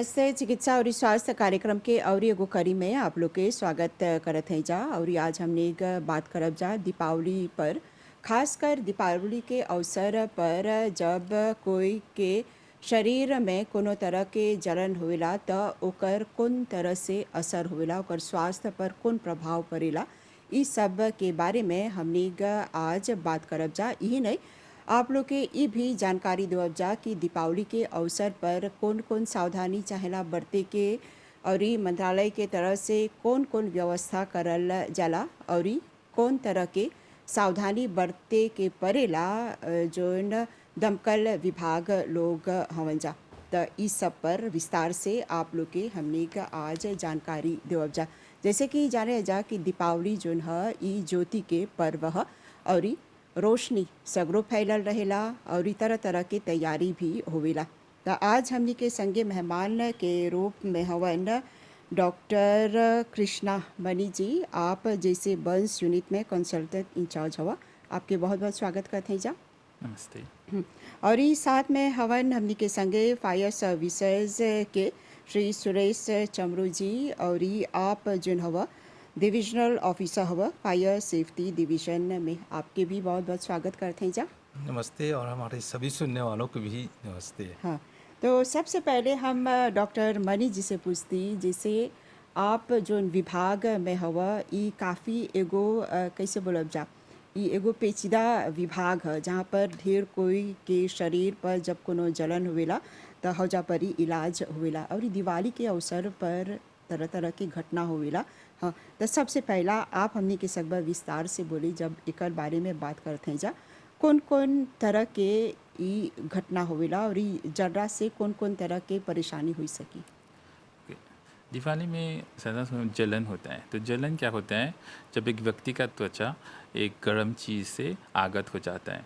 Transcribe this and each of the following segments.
नमस्ते। चिकित्सा और स्वास्थ्य कार्यक्रम के और एगो कड़ी में आप लोग के स्वागत करत हैं जा। और आज हमने एक बात करब जा दीपावली पर। खासकर दीपावली के अवसर पर जब कोई के शरीर में कोनो तरह के जलन होवेला त ओकर कौन तरह से असर होवेला, ओकर स्वास्थ्य पर कौन प्रभाव पड़ेला, ई सब के बारे में हमने आज बात करब जा। यही नहीं, आप लोग के ई भी जानकारी देवब जा कि दीपावली के अवसर पर कौन कौन सावधानी चाहेला बरते के, और ई मंत्रालय के तरफ से कौन कौन व्यवस्था करल जाला, और ई कौन तरह के सावधानी बरते के पड़ेला जोन दमकल विभाग लोग हवन जा। त ई सब पर विस्तार से आप लोग के हमने का आज जानकारी देवब जा। जैसे कि जाने जा कि दीपावली जोन ह ई ज्योति के पर्व ह, और ई रोशनी सगरो फैलल रहेला, और ई तरह तरह के तैयारी भी होवेला। त आज हमनी के संगे मेहमान के रूप में हवन डॉक्टर कृष्णा मनी जी। आप जैसे बर्न्स यूनिट में कंसल्टेंट इंचार्ज हवा, आपके बहुत बहुत स्वागत करते हैं जा। नमस्ते। और ई साथ में हवन हमनी के संगे फायर सर्विसेज के श्री सुरेश चमरू जी, और ई आप जोन हवा डिविजनल ऑफिसर हवा फायर सेफ्टी डिवीजन में, आपके भी बहुत बहुत स्वागत करते हैं जा। नमस्ते और हमारे सभी सुनने वालों को भी नमस्ते। हाँ, तो सबसे पहले हम डॉक्टर मनी जी से पूछती, जैसे आप जोन विभाग में हवा ई काफ़ी एगो कैसे बोलब जा, ई एगो पेचीदा विभाग है जहाँ पर ढेर कोई के शरीर पर जब कोनो जलन होवेला त हौजा पर ही इलाज होवेला, और ई दिवाली के अवसर पर तरह तरह की घटना होवेला। हाँ, तो सबसे पहला आप हमनी के सकबा विस्तार से बोली, जब एकर बारे में बात करते हैं जा कौन कौन तरह के ई घटना होवेला, और ई जर्रा से कौन कौन तरह के परेशानी हो सकी। ओके। दिवाली में ज़्यादा जलन होता है। तो जलन क्या होता है? जब एक व्यक्ति का त्वचा एक गर्म चीज़ से आगत हो जाता है।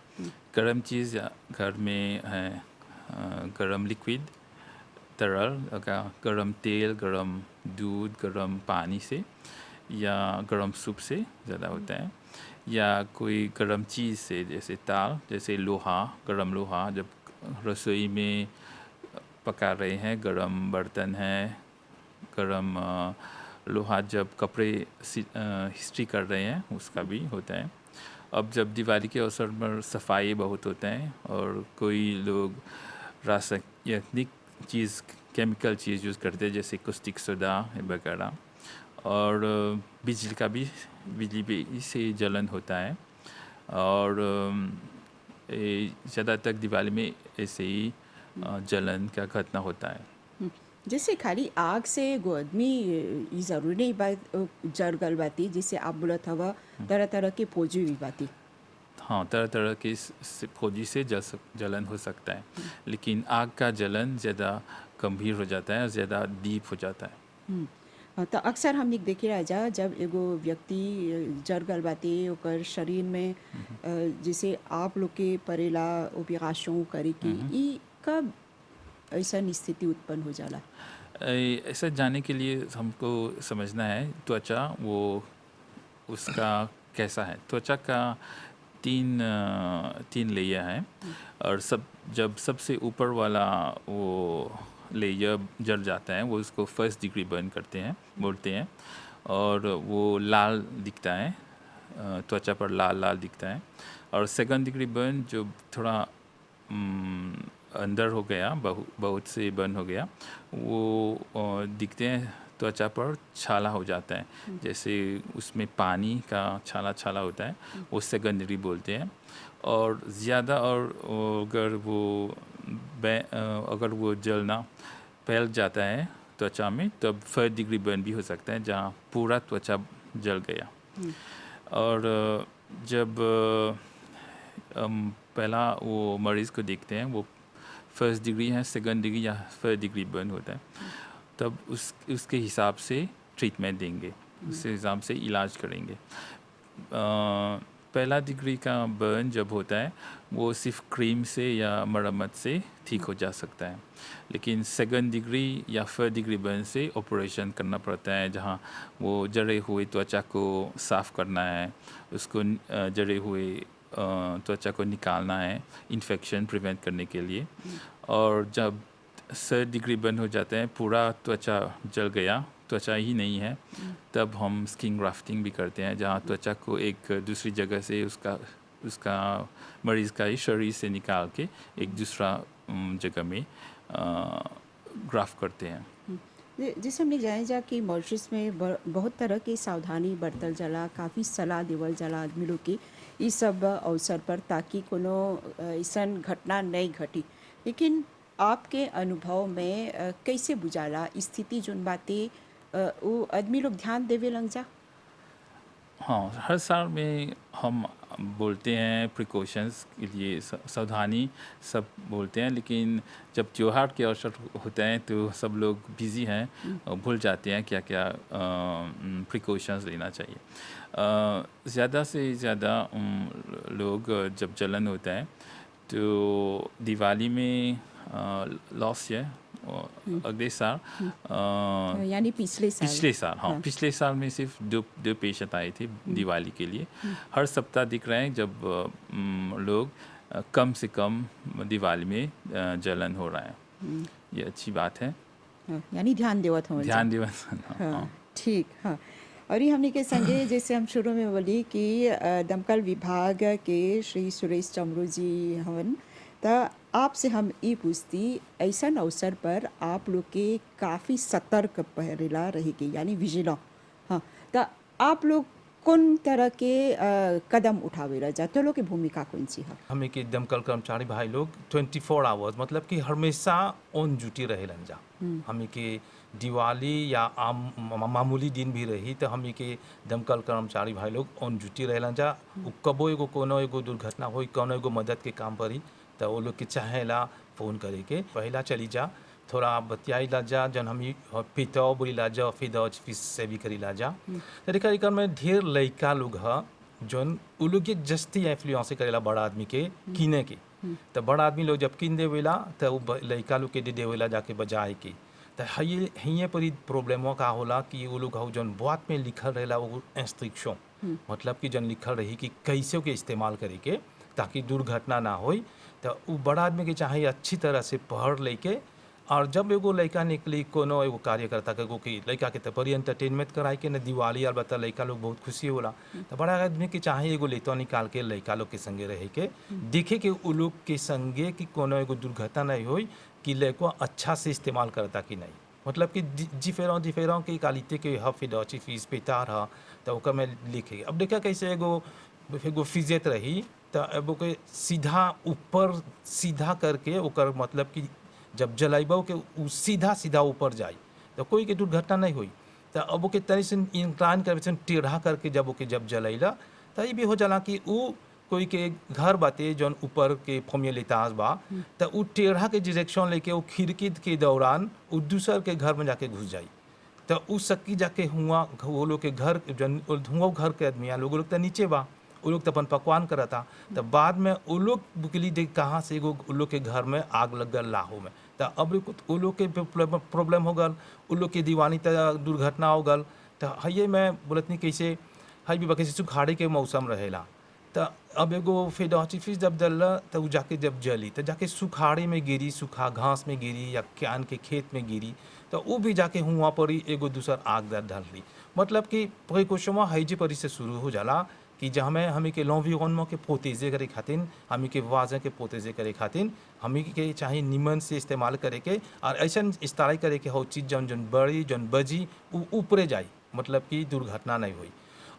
गर्म चीज़ घर में है, गर्म लिक्विड, तरल, गर्म तेल, गर्म दूध, गर्म पानी से या गर्म सूप से ज़्यादा होता है, या कोई गर्म चीज़ से जैसे ताल, जैसे लोहा, गर्म लोहा जब रसोई में पका रहे हैं, गर्म बर्तन है, गर्म लोहा जब कपड़े इस्त्री कर रहे हैं उसका भी होता है। अब जब दिवाली के अवसर पर सफाई बहुत होता है और कोई लोग रासायनिक चीज़, केमिकल चीज़ यूज़ करते हैं जैसे कुस्टिक सोडा वगैरह, और बिजली भी से जलन होता है। और ज़्यादा तक दिवाली में ऐसे ही जलन का घटना होता है। जैसे खाली आग से एगो आदमी ई जरूरी नहीं बात जर गल बाती, जिससे आप बोलत हवा तरह तरह के फौजी भी बाती। हाँ, तरह तरह के फौजी से जलन हो सकता है, लेकिन आग का जलन ज़्यादा गंभीर हो जाता है और ज़्यादा डीप हो जाता है। तो अक्सर हमने देखे राजा जब एगो व्यक्ति जर गल बाती ओकर शरीर में जैसे आप लोग के परेला ओपिराशों करे की, ई कब ऐसा स्थिति उत्पन्न हो जाला। ऐसा जानने के लिए हमको समझना है त्वचा वो उसका कैसा है। त्वचा का तीन लेयर हैं, और जब सबसे ऊपर वाला वो लेयर जल जाता है वो उसको फर्स्ट डिग्री बर्न बोलते हैं, और वो लाल दिखता है, त्वचा पर लाल लाल दिखता है। और सेकंड डिग्री बर्न जो थोड़ा अंदर हो गया, बहुत से बर्न हो गया, वो दिखते हैं त्वचा पर छाला हो जाता है, जैसे उसमें पानी का छाला छाला होता है, वो सेकेंडरी बोलते हैं। और ज़्यादा अगर वो जलना फैल जाता है त्वचा में तब थर्ड डिग्री बर्न भी हो सकता है, जहाँ पूरा त्वचा जल गया। और जब पहला वो मरीज़ को देखते हैं, वो फर्स्ट डिग्री है, सेकंड डिग्री या थर्ड डिग्री बर्न होता है, तब उसके हिसाब से ट्रीटमेंट देंगे, उसके हिसाब से इलाज करेंगे। पहला डिग्री का बर्न जब होता है वो सिर्फ क्रीम से या मरम्मत से ठीक हो जा सकता है, लेकिन सेकंड डिग्री या थर्ड डिग्री बर्न से ऑपरेशन करना पड़ता है, जहाँ वो जले हुए त्वचा को साफ़ करना है, उसको जले हुए त्वचा को निकालना है इन्फेक्शन प्रिवेंट करने के लिए। और जब डिग्री बर्न हो जाता है, पूरा त्वचा जल गया, त्वचा ही नहीं है, तब हम स्किन ग्राफ्टिंग भी करते हैं, जहाँ त्वचा को एक दूसरी जगह से उसका उसका मरीज़ का ही शरीर से निकाल के एक दूसरा जगह में ग्राफ्ट करते हैं। जैसे हमने जाने जा कि मॉरिशस में बहुत तरह की सावधानी बरतल जाला, काफ़ी सलाह देवल जाला आदमी लोग के ई सब अवसर पर, ताकि कोनो ऐसन घटना नहीं घटी। लेकिन आपके अनुभव में कैसे बुझाला स्थिति जोन बातें वो आदमी लोग ध्यान देवे लग जा? हाँ, हर साल में हम बोलते हैं प्रिकॉशंस के लिए, सावधानी सब बोलते हैं, लेकिन जब त्योहार के अवसर होते हैं तो सब लोग बिज़ी हैं और भूल जाते हैं क्या क्या प्रिकॉशंस लेना चाहिए। ज़्यादा से ज़्यादा लोग जब जलन होता है तो दिवाली में लॉस है, अगले साल यानी पिछले साल। पिछले साल, हाँ, हाँ। पिछले साल में सिर्फ दो पेशेंट आए थे दिवाली के लिए। हर सप्ताह दिख रहे हैं जब लोग कम से कम दिवाली में जलन हो रहा है। ये अच्छी बात है, हाँ, यानी ध्यान देवत हो ध्यान दिवस। हाँ, ठीक। हाँ, और ये हमने के संगे जैसे हम शुरू में बोली कि दमकल विभाग के श्री सुरेश चमरू जी हवन, तो आपसे हम ये पूछती ऐसा अवसर पर आप लोग के काफ़ी सतर्क पहरेला रहेगी, यानी विजिलेंट। हाँ, तो आप लोग कौन तरह के कदम उठावेला जा, तो लोग की भूमिका कौन सी है? हमें के दमकल कर्मचारी भाई लोग 24 आवर्स मतलब कि हमेशा ऑन ड्यूटी रहेलन जा। हमें के दिवाली या मामूली दिन भी रही तो हमें के दमकल कर्मचारी भाई लोग ऑन ड्यूटी रहेलन जा। कबो एगो कोनो एगो दुर्घटना होई, कोनो एगो मदद के काम पड़ी तो वो लोग के चाहेला फ़ोन करे के पहला चली जा, थोड़ा बतियाई ला जा, जन हम पितो बोली ला जा, फिर फीस से भी करी ला जा। तरीका में ढेर लड़का लोग है जौन उ लोग के जस्ती इन्फ्लुएंस करेला बड़ा आदमी के किने के। तो बड़ा आदमी लोग जब किन देवेला तो वो लड़का लोग के दे देवेला जाके बजाए के। तो हिये पर प्रॉब्लम का होला कि वो लोग जौन बात में लिखल रहेला वो इंस्ट्रक्शन, मतलब कि जन लिखल रही कि कैसे के इस्तेमाल करे के ताकि दुर्घटना ना हो। तो वो बड़ा आदमी के चाहे अच्छी तरह से पढ़ लेके, और जब एगो लड़का निकली कोनो एगो कार्यकर्ता के एगो कि लड़का के तो बड़ी एंटरटेनमेंट कराई के न दिवाली और बता लड़का लोग बहुत खुशी होला। तो बड़ा आदमी के चाहे एगो लड़का निकाल के लड़का लोग के संगे रहे के देखे के उ लोग के संगे कि कोनो एगो दुर्घटना नहीं होई, कि लड़का अच्छा से इस्तेमाल करता कि नहीं, मतलब कि डिफेरों के क्वालिटी के फिडोची फीस पेटार है तो ओकर में लिखे। अब देखा कैसे एगो फिजेट रही तो एगो के सीधा ऊपर सीधा करके ओकर मतलब कि जब जलाइबो के उ सीधा ऊपर जाए तो कोई के दुर्घटना नहीं हुई। तो अब ओके तनी से इंक्लाइन कर टेढ़ा करके जब ओके जब जलाइला तो ये भी हो जाला कि उ कोई के घर बाते जौन ऊपर के फॉर्मियल इताज बा तो उ टेढ़ा के डायरेक्शन लेके वो खिड़की के दौरान उ दूसर के घर में जाके घुस जाई। तो उ सकी जाके हुआ वो लोग के घर जौन हुआ घर के आदमी लोग तो नीचे बा, वो लोग तो अपन पकवान करता। तो बाद में वो लोग बुकली देख कहाँ से एगो उन लोग के घर में आग लग गल लाहू में। तो अब वो लोग के प्रॉब्लम हो गल, उन लोग के दीवानी दुर्घटना हो गल। तो हये मैं बोलतनी कैसे हई भी कैसे सुखाड़े के मौसम रहेला। तो अब एगो फिडोची फीस जब जल्ला तो वो जाके जब जली तो जाके सुखाड़े में गिरी, सूखा घास में गिरी या क्यान के खेत में गिरी तो वो भी जाके हुआ पर ही एगो दूसर आग ढल ली। मतलब कि प्रिकॉशन हैजी परी से शुरू हो जाला कि जहाँ में हमें के लॉन्विरोनमेंट के प्रोटेजे करे खातिर, हमें के वाजन के प्रोटेजे करे खातिर हमें के चाहे निमन से इस्तेमाल करे के, और ऐसा इस्तेमाल करे के हो चीज़ जौन जौन बड़ी जौन बजी ऊपरे जाए, मतलब कि दुर्घटना नहीं हुई।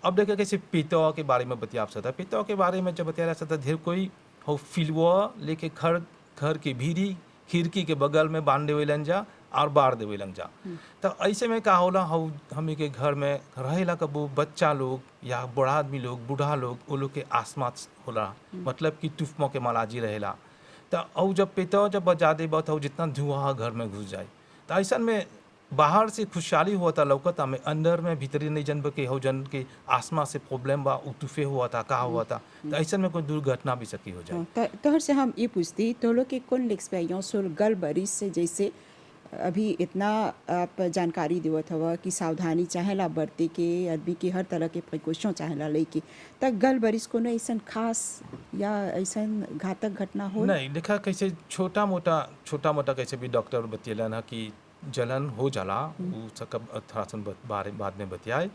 अब देखे कैसे पितो के बारे में बतिया सकता, पितो के बारे में जब बतिया सकता ढेर कोई हो फिलवा लेके घर के भीरी खिड़की के बगल में बांध देवे लन जा और बाढ़ देवे लग जा। तो ऐसे में का होला हो हमें के घर में रहेला कबू बच्चा लोग या बड़ा आदमी लोग बूढ़ा लोग वो लोग के आसमा होला, मतलब कि तुफमो के मलाजी रहेला। तो और जब पेतो जब बजा दे बात हो जितना धुआं घर में घुस जाए तो ऐसा में बाहर से खुशहाली हुआ था लौकता में, अंदर में भीतरी नहीं जन के हो जन के आसमा से प्रॉब्लम बा उतुफे हुआ था का हुआ था। तो ऐसा में कोई दुर्घटना भी सकी हो जाए। तोहर से हम ये पूछती तो लोग के कौन एक्सपीरियंस हो गल बरिस से, जैसे अभी इतना आप जानकारी देवत हवा कि सावधानी चाहेला बरते के, आदमी के हर तरह के प्रिकॉशन चाहेला लेके, तक गल बरिस कोनो ऐसन खास या ऐसन घातक घटना हो? नहीं देखा कैसे छोटा मोटा कैसे भी डॉक्टर बतेलन है कि जलन हो जाला वो सकब थोड़ा सा बाद में बतियाए।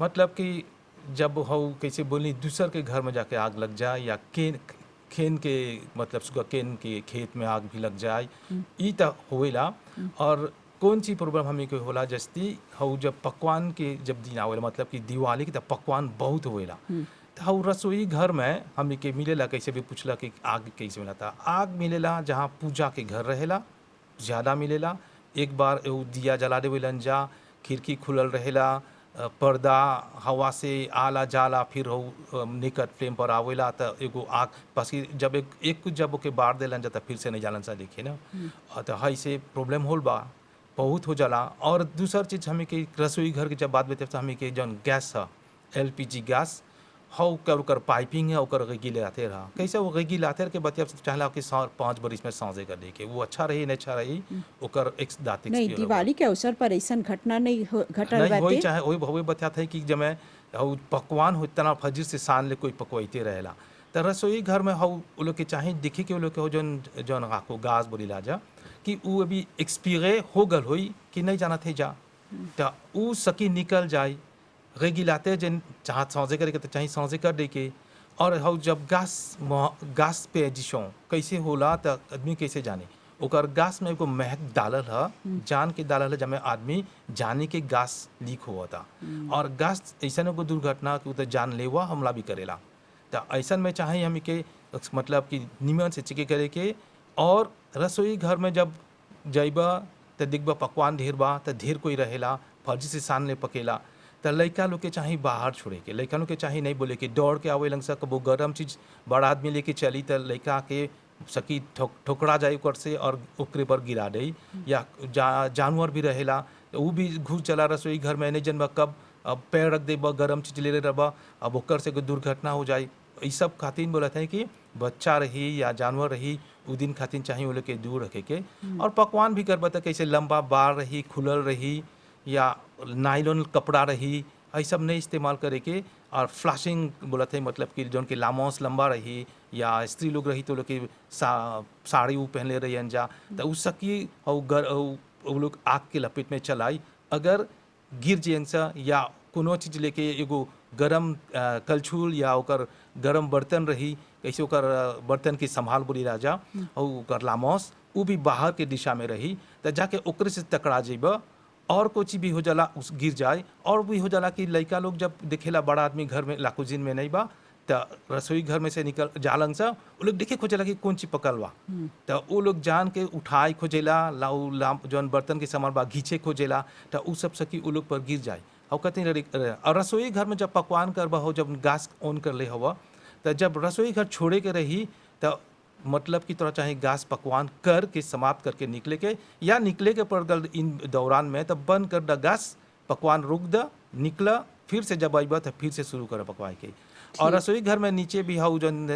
मतलब कि जब हो कैसे बोली दूसर के घर में जाके आग लग जाए या खेन के मतलब सुगा केन के खेत में आग भी लग जाए, ई त होएला। और कौन सी प्रॉब्लम हमें के होला जस्ती हऊ जब पकवान के जब दिन आवेला मतलब कि दिवाली के तब पकवान बहुत होएला, तो हऊ रसोई घर में हमें के मिलेला कैसे भी पूछला कि आग कैसे मिला था। आग मिलेला जहाँ पूजा के घर रहेला ज़्यादा मिलेला। एक बार एगो दिया जला देवेलन जा, खिड़की खुलल रहेला, पर्दा हवा से आला जाला, फिर हो निकट फ्लेम पर आवेला तो एगो आग बस जब एक जब ओके बार देलन जा तो फिर से नहीं जालन सा देखे ना। तो है से प्रॉब्लम होल बा बहुत हो जाला। और दूसर चीज़ हमें के रसोई घर के जब बात बते तो हमें के जौन गैस है LPG गैस हौ ओकर पाइपिंग है ओकर रेगी आते रहा कैसे वो रेगी आते के बतिया चाहला कि 5 बरिस में सांसे कर देके वो अच्छा रही नहीं अच्छा रही ओकर एक दात नहीं, दिवाली के अवसर पर ऐसन घटना नहीं घटल नहीं होई बाटे। चाहे वही बतियात है कि जब मैं हऊ पकवान हो इतना फजर से शान ले कोई पकवाइते रहेला तो रसोई घर में हऊ वो लोग के चाहे दिखे के वो लोग के हो जौन जौन आको गाज बोली लाजा कि वो अभी एक्सपीरे हो गल होई कि नहीं जाना थे जा तो वो सकी निकल जाए रेगी लाते जन चाह सौजे करे के तो चाहे सौजे कर दे के। और हऊ जब गैस पे जिसों कैसे होला तो आदमी कैसे जाने ओकर गैस में एगो महक डालल है जान के डालल है जब में आदमी जाने के गैस लीक हुआ था। और गैस ऐसा एगो दुर्घटना कि तो जानलेवा हमला भी करेला। तो ऐसा में चाहे हम के मतलब कि निमन से चिके करे के। और रसोई घर में जब जइबा तो दिखबा पकवान ढेर बा तो ढेर कोई रहेला फर्जी से सान ले पकेला तो लड़का लोग के चाहे बाहर छोड़े के, लड़का लोग के चाहे नहीं बोले कि दौड़ के आवे लंग सा कबो गर्म चीज़ बड़ा आदमी लेके चली तो लड़का के सकी ठोकरा जाए ऊपर से और ओकरे पर गिरा दे या जानवर भी रहेला तो वो भी घुस चला रसोई घर में नहीं जनबा कब अब पैर रख देबा गर्म चीज़ ले रहा अब ओकर से कोई दुर्घटना हो जाए। ये सब खातिर बोला था कि बच्चा रही या जानवर रही वो दिन खातिर चाहिए वो लोग के दूर रखे के। और पकवान भी करबा तो कैसे लंबा बार रही खुलल रही या नायलॉन कपड़ा रही ये सब नहीं इस्तेमाल करे के। और फ्लैशिंग बोला थे मतलब कि जौन के लामोस लंबा रही या स्त्री लोग रही तो लोग की साड़ी वो पहनले रही अनजा तो उस सकी वो लोग आग के लपेट में चलाई अगर गिर जेंसा या कोनो चीज़ लेके एगो गरम कलछुल या ओकर गरम बर्तन रही कैसे ओकर बर्तन की संभाल बोली राजा और ओकर लामोस वो भी बाहर के दिशा में रही तो जाके ओकरे से टकरा जेबा और कुछ भी हो जाला उस गिर जाए। और भी हो जाला कि लड़का लोग जब देखेला बड़ा आदमी घर में लाकुजिन में नहीं बा तो रसोई घर में से निकल जालन सा वो लोग देखे खोजेला कि कौन चीज पकल बा तो वो लोग जान के उठाए खोजेला लाऊ जौन बर्तन के सामान बा घींचे खोजेला तो उ सब सकी वो लोग पर गिर जाए। और कहते और रसोई घर में जब पकवान करबा हो जब गैस ऑन कर ले हवा तो जब रसोई घर छोड़े के रही तो मतलब कि थोड़ा चाहे गैस पकवान कर के समाप्त करके निकले के या निकले के पड़गल इन दौरान में तब बंद कर द गैस पकवान रुक द निकला फिर से जब आइबा तो फिर से शुरू कर पकवाए के। और रसोई घर में नीचे भी हाउ जन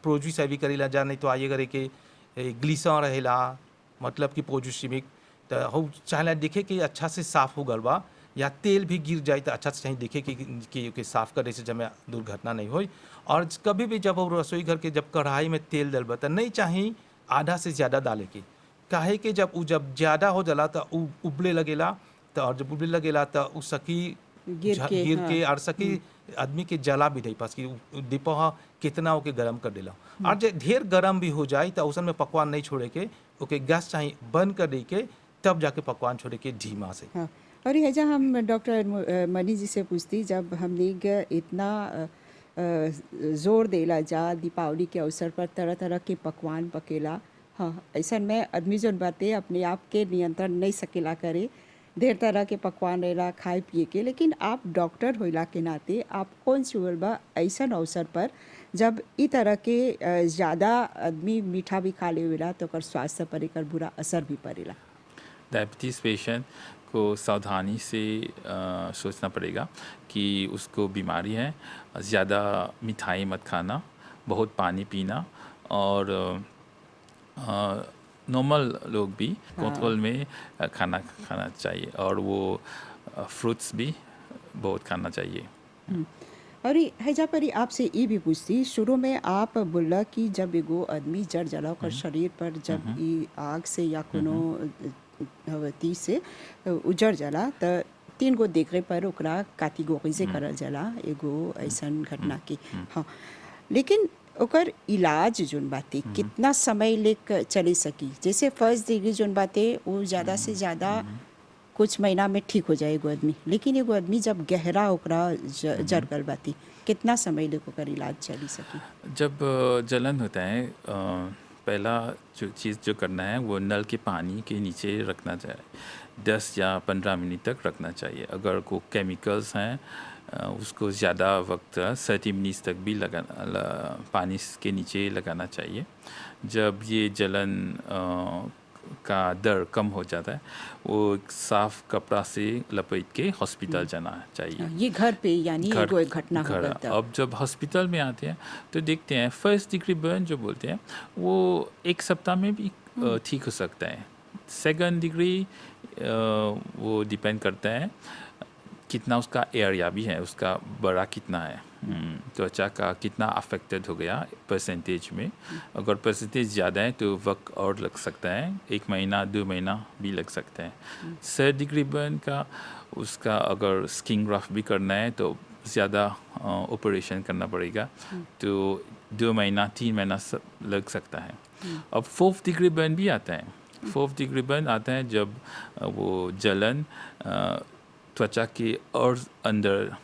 प्रोजू से भी करेला जा नहीं तो आइए करे के ग्लीसा रहेला मतलब कि प्रोजू सिमिक तो हाउ चाहे देखे कि अच्छा से साफ हो गल बा या तेल भी गिर जाए तो अच्छा से चाहिए देखे कि साफ करे से जब दुर्घटना नहीं हो। और कभी भी जब रसोई घर के जब कढ़ाई में तेल डलबा तो नहीं चाहिए आधा से ज़्यादा डाले के काहे कि जब ज़्यादा हो जाला तो उबले लगेला तो और जब उबले लगेला तो उ सकी गिर के और सकी आदमी के जला भी नहीं पास कि दीपा कितना ओके गरम कर देला। और जब ढेर गरम भी हो जाए तो उसन में पकवान नहीं छोड़े के ओके गैस चाहिए बंद कर दे के तब जाके पकवान छोड़े के धीमा से। हाँ। और ये जब हम डॉक्टर मनी जी से पूछती जब हमने इतना जोर देला जा दीपावली के अवसर पर तरह तरह के पकवान पकेला, हाँ ऐसा में आदमी जौन बातें अपने आप के नियंत्रण नहीं सकेला करे ढेर तरह के पकवान रहेला खाए पिए के, लेकिन आप डॉक्टर होइला के नाते आप कौन सी बा ऐसा अवसर पर जब ई तरह के ज़्यादा आदमी मीठा भी खा लेवेला तो ओकर स्वास्थ्य पर एकर बुरा असर भी पड़ेला। डायबिटीज़ पेशेंट को सावधानी से सोचना पड़ेगा कि उसको बीमारी है। ज़्यादा मिठाई मत खाना, बहुत पानी पीना और नॉर्मल लोग भी कंट्रोल में खाना खाना चाहिए, और वो फ्रूट्स भी बहुत खाना चाहिए। और हैजा परी आपसे ये भी पूछती, शुरू में आप बोला कि जब एगो आदमी जर जला ओकर शरीर पर जब ई आग से या कोनो हवती से उजड़ जाला त 3 गो देखरे पर ओकरा कैटेगरी से करल जाला एगो ऐसन घटना की। हाँ, लेकिन ओकर इलाज जोन बाते कितना समय लेक चले सकी? जैसे फर्स्ट डिग्री जोन बाते वो ज़्यादा से ज़्यादा कुछ महीना में ठीक हो जाए एगो आदमी, लेकिन एगो आदमी जब गहरा ओकरा जर गल बाती कितना समय लेक ओकर इलाज चली सकी? जब जलन होता है, पहला जो चीज़ जो करना है वो नल के पानी के नीचे रखना चाहिए, 10 या 15 मिनट तक रखना चाहिए। अगर कोई केमिकल्स हैं उसको ज़्यादा वक्त 30 मिनट तक भी पानी के नीचे लगाना चाहिए। जब ये जलन का दर कम हो जाता है, वो एक साफ कपड़ा से लपेट के हॉस्पिटल जाना चाहिए। ये घर पे यानी एगो एक घटना हो गई तब। अब जब हॉस्पिटल में आते हैं तो देखते हैं फर्स्ट डिग्री बर्न जो बोलते हैं वो 1 सप्ताह में भी ठीक हो सकता है। सेकंड डिग्री वो डिपेंड करता है कितना उसका एरिया भी है, उसका बड़ा कितना है, त्वचा का कितना अफेक्टेड हो गया परसेंटेज में। अगर परसेंटेज ज़्यादा है तो वक्त और लग सकता है, 1 महीना 2 महीना भी लग सकता है। 3rd डिग्री बर्न का उसका अगर स्किन ग्राफ्ट भी करना है तो ज़्यादा ऑपरेशन करना पड़ेगा, तो 2 महीना 3 महीना लग सकता है। अब 4th डिग्री बर्न भी आता है। 4th डिग्री बर्न आता है जब वो जलन त्वचा के और अंदर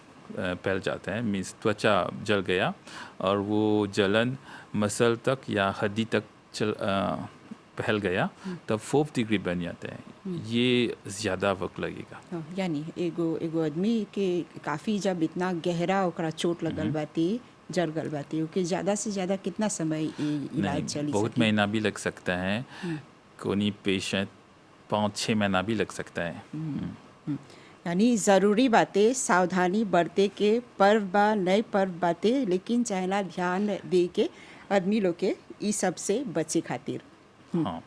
फैल जाता है, मीन्स त्वचा जल गया और वो जलन मसल तक या हड्डी तक फैल गया, तब 4th डिग्री बन जाता है। ये ज़्यादा वक्त लगेगा। यानी एगो आदमी के काफ़ी जब इतना गहरा ओकरा चोट लगल बाती जर गल बाती ओके ज़्यादा से ज़्यादा कितना समय इलाज चली बहुत सकी? महीना भी लग सकता है, कोई पेशेंट 5-6 महीना भी लग सकता है। यानी ज़रूरी बातें सावधानी बरते के, पर्व बा नए पर्व बातें, लेकिन चाहेला ध्यान दे के आदमी लोग के ई सब से बचे खातिर। हाँ,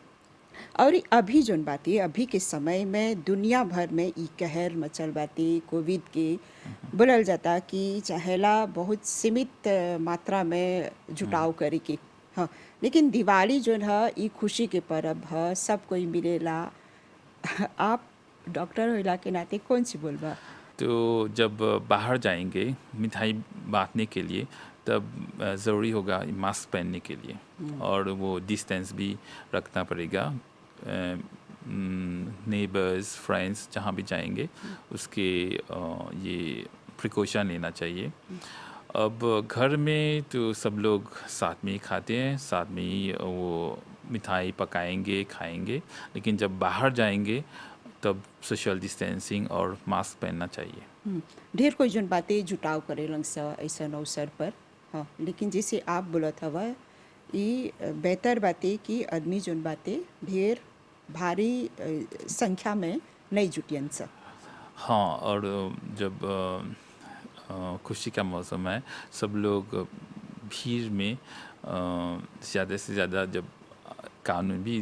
और अभी जोन बातें अभी के समय में दुनिया भर में ई कहर मचल बातें कोविड के बोलल जाता कि चाहेला बहुत सीमित मात्रा में जुटाव करे के। हाँ, लेकिन दिवाली जोन है ई खुशी के पर्व है, सब कोई मिलेला। आप डॉक्टर होला के नाते कौन सी बोलबा? तो जब बाहर जाएंगे मिठाई बांटने के लिए तब ज़रूरी होगा मास्क पहनने के लिए, और वो डिस्टेंस भी रखना पड़ेगा। नेबर्स फ्रेंड्स जहाँ भी जाएंगे उसके ये प्रिकॉशन लेना चाहिए। अब घर में तो सब लोग साथ में ही खाते हैं, साथ में ही वो मिठाई पकाएंगे खाएंगे, लेकिन जब बाहर जाएंगे तब सोशल डिस्टेंसिंग और मास्क पहनना चाहिए। ढेर कोई जोन बातें जुटाव करे लंग सा ऐसा अवसर पर। हाँ, लेकिन जैसे आप बोलत हवा ये बेहतर बातें कि आदमी जोन बातें ढेर भारी संख्या में नहीं जुटियन सा। हाँ, और जब खुशी का मौसम है सब लोग भीड़ में ज़्यादा से ज़्यादा, जब कानून भी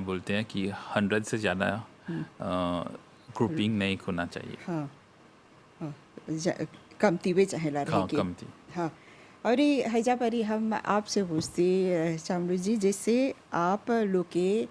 बोलते हैं कि 100 से ज़्यादा ग्रुपिंग नहीं होना चाहिए। हाँ, हाँ, कमती वे चाहेला रहे के। कमती। हाँ, और ये हैजा परी हम आपसे पूछते शामरू जी, जैसे आप लोग के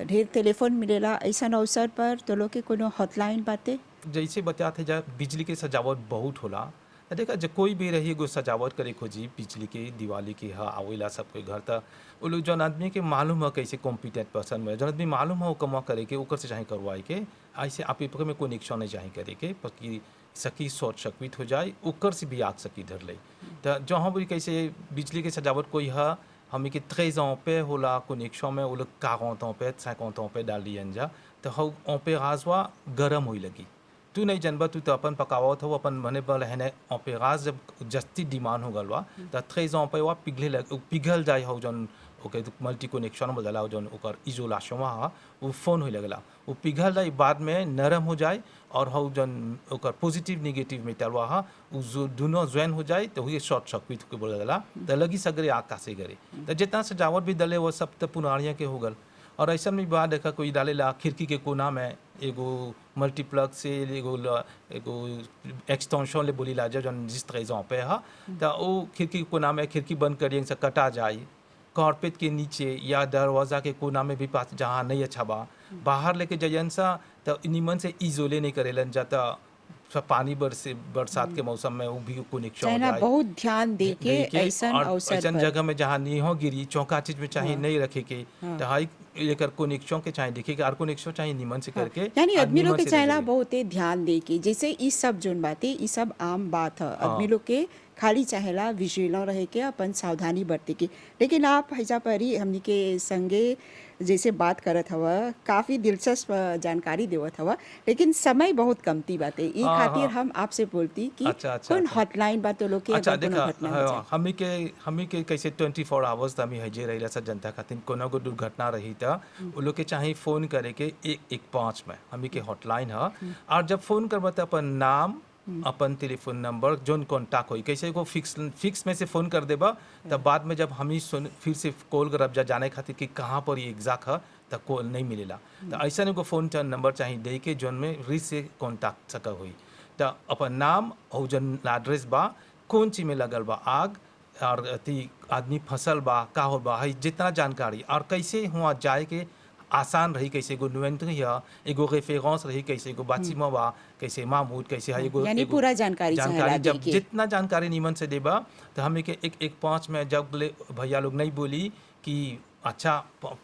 ढेर टेलीफोन मिलेला ऐसा अवसर पर तो लोग के कोनो हॉटलाइन बातें? जैसे बताते जा बिजली के सजावट बहुत होला, देखा जब कोई भी रही एगो सजावट करे खोजी बिजली के दिवाली के हा आवेला सबके घर तक वो लोग जौन आदमी के मालूम है कैसे कॉम्पिटेंट पर्सन में जौन आदमी मालूम है वो कमा करे के ओकर से चाहे करवाए के, ऐसे आप में कोई निरीक्षण नहीं चाहे करे के कि सकी शॉर्ट सर्किट हो जाए ओकर से भी आग सकी धर ले। तो जहाँ भी कैसे बिजली के सजावट कोई है हमें के 13 पे होला कनेक्शन में वो लोग 40 पे 50 पे डाल दिया जा, तो हम पे राजवा गरम हुई लगी। तू नहीं जानबा, तू तो अपन पकावत हो अपन मने पर है ऑपेराज जब जस्ती डिमांड हो गलवा तो 13 पे पिघल जाए हो जन ओके मल्टी कनेक्शन बोलला जौन ओकर इजोलेशन हा वो फोन हो लगला वो पिघल जाए बाद में नरम हो जाए और हो जौन ओकर पॉजिटिव नेगेटिव मेटलवा हा वो जो दोनों ज्वाइन हो जाए तो हुए शॉर्ट सर्किट के बोला गला तो लगी सगरे आग का से गरे तो जितना सजावट भी डले वो सब तो पुरानिया के हो गल और ऐसा में बात देखा कोई डालेला खिड़की के कोना में एगो मल्टीप्लग से एगो एक्सटेंशन ले बोली ला जौन जिस तरह पे हा तो वो खिड़की के कोना में खिड़की बंद करिए से कटा जाए कारपेट के नीचे या दरवाज़ा के कोना में भी पास जहाँ नहीं अच्छा बा बाहर लेके जाइन सा तो निमन से इजोले नहीं करेलन जाता सब पानी बरसात के मौसम में वो भी कनेक्शन हो चाइना जाए बहुत ध्यान दे के देखिए, ऐसन और अवसर ऐसन पर जगह में जहाँ नहीं हो गिरी चौका चीज में चाहिए हाँ। नहीं रखे के हाँ। तो हाई लेकर कनेक्शन के चाहिए देखिए और कनेक्शन चाहिए निमन से करके यानी और आदमी लोग निमन के से चाहेला रहे। बहुते ध्यान दे के जैसे ई सब जोन बातें ई सब आम बात है हाँ। आदमी लोग के खाली चाहेला विजुअल रहे के अपन सावधानी बरते के लेकिन आप हैजा परी हमनी के संगे जैसे बात करत हवा काफ़ी दिलचस्प जानकारी देवत हवा लेकिन समय बहुत कमती बातें ई हाँ, खातिर हाँ। हम आपसे बोलती कि अच्छा, कौन अच्छा। हॉटलाइन बा तो लोग के अच्छा अगर कोनो देखा घटना हो जाए हमी के कैसे 24 आवर्स हमी हजे रही सब जनता खातिर कोनो को दुर्घटना रही था वो लोग के चाहे फोन करे के 115 में हमी के हॉटलाइन है और जब फोन करबा तो अपन नाम अपन टेलीफोन नंबर जोन कॉन्टैक्ट होई कैसे को फिक्स में से फोन कर देबा तब बाद में जब हमी फिर से कॉल करब जा जाने खातिर कि कहाँ पर ये एग्जैक्ट है तो कॉल नहीं मिलेला तो ऐसा एगो फोन नंबर चाहिए दे के जोन में रिस से कॉन्टैक्ट सका हुई तो अपन नाम और जन एड्रेस बा कौन चीज में लगल बा आग और अति आदमी फसल बा का हो बा है जितना जानकारी और कैसे हुआ जाए के आसान रही कैसे एगो इन्वेंटरी है एगो रेफरेंस रही कैसे एगो बातचीत बा कैसे मामूद कैसे है एगो यानी एगो पूरा जानकारी चाहेला जब दे के जितना जानकारी नीमन से देबा तो हमें के एक 5 में जब भैया लोग नहीं बोली कि अच्छा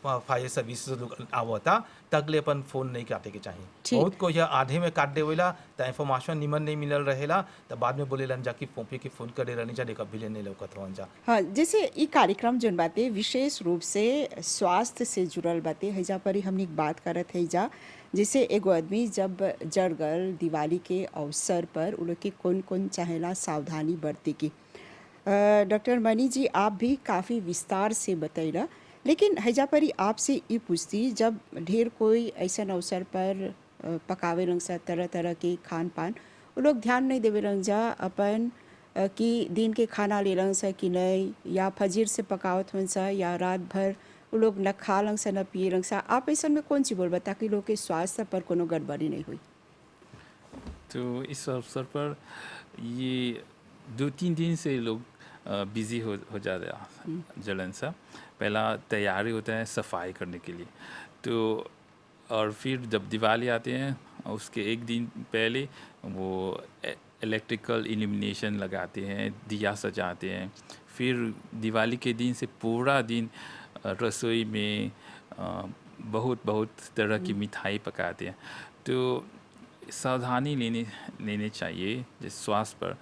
फायर सर्विसेज लोग आवता तगले अपन फोन नहीं काटे के चाहिए ठीक। बहुत को यह आधे में काट देवेला तो इन्फॉर्मेशन निमन नहीं मिलल रहेला तो बाद में बोले लन जा कि फोन पे के फोन करे रहनी जा देखा बिले नहीं लौकत रहन जा हाँ जैसे ई कार्यक्रम जोन बातें विशेष रूप से स्वास्थ्य से जुड़ल बातें हैजा पर ही हमनी बात करत है जा जैसे एगो आदमी जब जड़ गल दिवाली के अवसर पर उ लोग के कौन कौन चाहेला सावधानी बरते की डॉक्टर मनी जी आप भी काफ़ी विस्तार से बतैला लेकिन हैजा पर ही आपसे ये पूछती जब ढेर कोई ऐसा अवसर पर पकावे रंग सा तरह तरह के खान पान वो लोग ध्यान नहीं देवे रंग जा अपन कि दिन के खाना ले रंग सा कि नहीं या फजीर से पकावत हन सा या रात भर वो लोग न खा रंग सा न पिए रंग सा आप ऐसा में कौन सी बोलबा ताकि लोग के स्वास्थ्य पर कोनो गड़बड़ी नहीं हुई तो इस अवसर पर ये 2-3 दिन से लोग बिज़ी हो जा रहा जलन सा पहला तैयारी होता है सफाई करने के लिए तो और फिर जब दिवाली आते हैं उसके एक दिन पहले वो इलेक्ट्रिकल इल्यूमिनेशन लगाते हैं दिया सजाते हैं फिर दिवाली के दिन से पूरा दिन रसोई में बहुत तरह की मिठाई पकाते हैं तो सावधानी लेने चाहिए जैसे स्वास्थ्य पर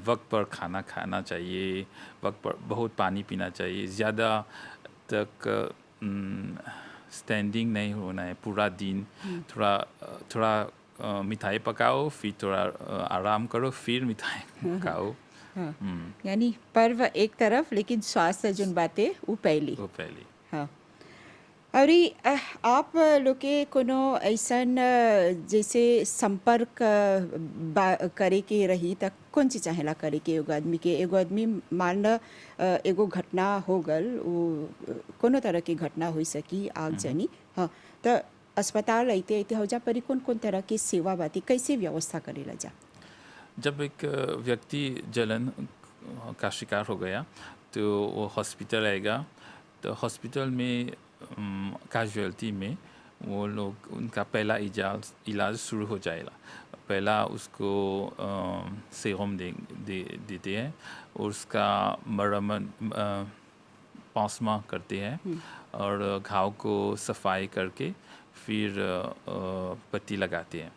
वक्त पर खाना खाना चाहिए वक्त पर बहुत पानी पीना चाहिए ज़्यादा तक स्टैंडिंग नहीं होना है पूरा दिन थोड़ा मिठाई पकाओ फिर थोड़ा आराम करो फिर मिठाई पकाओ हाँ यानी पर्व एक तरफ लेकिन स्वास्थ्य जोन बातें वो पहली हाँ और आप लोग के कोनो ऐसन जैसे संपर्क करे के रही तक कौन चीज चाहेला करे के एगो आदमी मान ल एगो घटना हो गल वो कोनो तरह की घटना हो सकी आग जनी हाँ तो अस्पताल अइते अइते हो जा परी कौन तरह की सेवा बाती कैसे व्यवस्था करेला जा जब एक व्यक्ति जलन का शिकार हो गया तो वो हॉस्पिटल आएगा तो हॉस्पिटल में कैजुअलिटी में वो लोग उनका पहला इलाज शुरू हो जाएगा पहला उसको सेरम देते हैं और उसका मरम्मत पांसमा करते हैं और घाव को सफाई करके फिर पट्टी लगाते हैं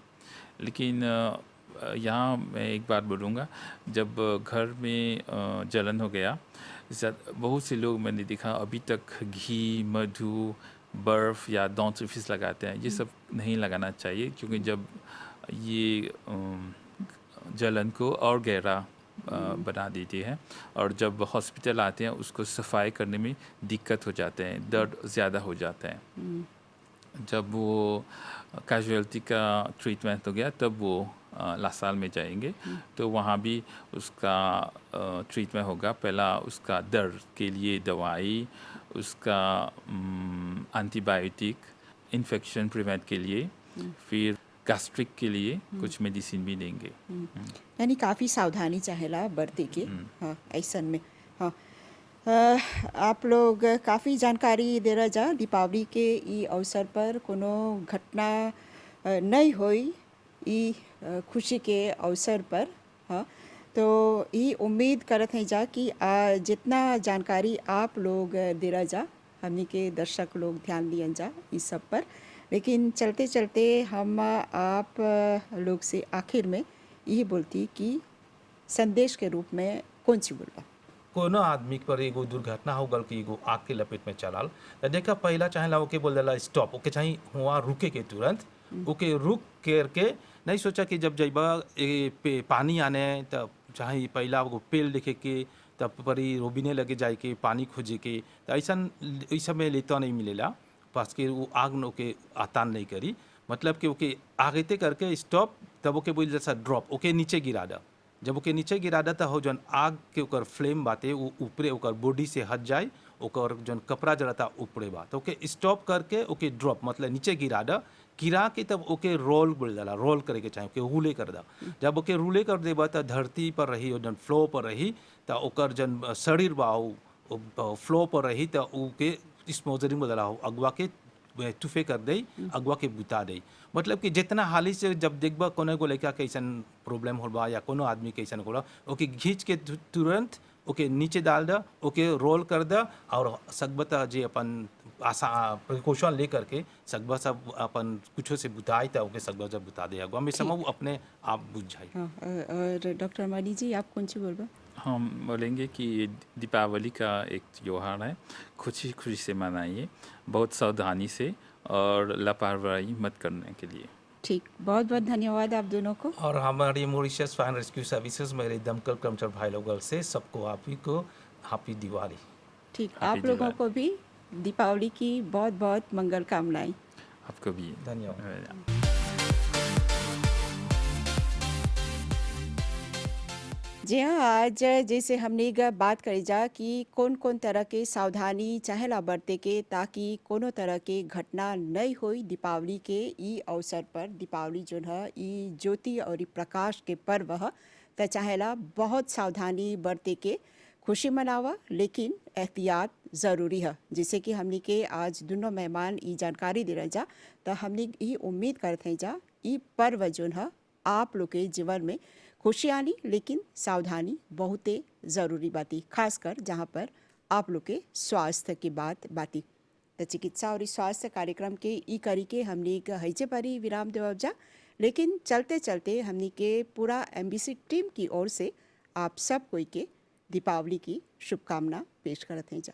लेकिन यहाँ मैं एक बात बोलूँगा जब घर में जलन हो गया बहुत से लोग मैंने देखा अभी तक घी मधु बर्फ़ या डेंटिफ्रिस लगाते हैं ये सब नहीं लगाना चाहिए क्योंकि जब ये जलन को और गहरा बना देती है। और जब हॉस्पिटल आते हैं उसको सफाई करने में दिक्कत हो जाते हैं, दर्द ज़्यादा हो जाता है। जब वो कैजुअलिटी का ट्रीटमेंट हो गया तब वो लासाल में जाएंगे, तो वहाँ भी उसका ट्रीटमेंट होगा। पहला उसका दर्द के लिए दवाई, उसका एंटीबायोटिक, इन्फेक्शन प्रिवेंट के लिए, फिर गैस्ट्रिक के लिए कुछ मेडिसिन भी देंगे। यानी काफ़ी सावधानी चाहेला बरते के। हाँ, ऐसन में। हाँ, आप लोग काफ़ी जानकारी दे रहा जा दीपावली के ई अवसर पर कोनो घटना नहीं होई ई खुशी के अवसर पर। हाँ, तो ई उम्मीद करत हैं जा कि जितना जानकारी आप लोग दे रहा जा हमनी के दर्शक लोग ध्यान दियन जा इस सब पर। लेकिन चलते चलते हम आप लोग से आखिर में यही बोलती कि संदेश के रूप में कौन सी बोलबा? कोनो आदमी पर एगो दुर्घटना हो गल कि एगो आग के लपेट में चलाल, तो देखा पहला चाहेला ओके बोल देला स्टॉप, ओके चाहे हुआ रुके के तुरंत, ओके रुक करके नहीं सोचा कि जब जइबा पानी आने तब चाहे पहला एगो पेड़ देखे के तब परी रोबिने लगे जाए के पानी खोजे के, तो ऐसा इस समय लेता नहीं मिलेला पास के वो आग न ओके आतान नहीं करी, मतलब कि ओके आगेते करके स्टॉप, तब ओके बोल जैसा ड्रॉप, ओके नीचे गिरा दा। जब ओके नीचे गिरा दा तो हो जौन आग के ओकर फ्लेम बाते वो ऊपरे ओकर बॉडी से हट जाए, ओकर जौन कपड़ा जरता ऊपरे बा, तो ओके स्टॉप करके ओके ड्रॉप मतलब नीचे गिरा दा। गिरा के तब ओके रोल बोल जाला, रोल करे के चाहे ओके रूले कर दा। जब ओके रूले कर देबा तो धरती पर रही और जौन फ्लो पर रही तो ओकर जौन शरीर बा फ्लो पर रही तो ओके स्मोजरिंग बोला अगवा के टूफे कर दे, अगवा के बुता दे। मतलब कि जितना हाली से जब देखबा कोनो को लड़का के ऐसा प्रॉब्लम हो बा या कोनो आदमी के ऐसा होला, ओके घींच के तुरंत ओके नीचे डाल दा, ओके रोल कर दा और सकबता जे अपन आसा प्रिकॉशन ले करके सकबा सब अपन कुछो से बुताई था ओके सकबा जब बुता दे अगवा में समझ अपने आप बुझ जाए। हाँ, और डॉक्टर मानी जी आप कौन सी बोलबा? हम बोलेंगे कि दीपावली का एक त्योहार है, खुशी खुशी से मनाइए, बहुत सावधानी से और लापरवाही मत करने के लिए। ठीक, बहुत बहुत धन्यवाद आप दोनों को। और हमारी Mauritius fire and rescue services मेरे दमकल कर्मचारी भाई लोगों से सबको आप ही को हैप्पी दिवाली। ठीक, Happy आप लोगों दिवाली। को भी दीपावली की बहुत बहुत मंगल कामनाएं। आपको भी धन्यवाद। जी हाँ, आज जैसे हमने बात करी जा कि कौन कौन तरह के सावधानी चाहेला बरते के ताकि कोनो तरह के घटना नहीं होई दीपावली के ई अवसर पर। दीपावली जो है ई ज्योति और ई प्रकाश के पर्व है, तो चाहेला बहुत सावधानी बरते के खुशी मनावा, लेकिन एहतियात ज़रूरी है। जैसे कि हमने के आज दोनों मेहमान ई जानकारी दे रहे जा, तो हमने ये उम्मीद करते हैं जा ई पर्व जो है आप लोग के जीवन में खुशी आनी, लेकिन सावधानी बहुत ज़रूरी बाती, खासकर जहाँ पर आप लोग के स्वास्थ्य की बाती। तो चिकित्सा और स्वास्थ्य कार्यक्रम के ई करी के हमने एक हैजे परी विराम देव जा, लेकिन चलते चलते हमने के पूरा MBC टीम की ओर से आप सब कोई के दीपावली की शुभकामना पेश करते हैं जा।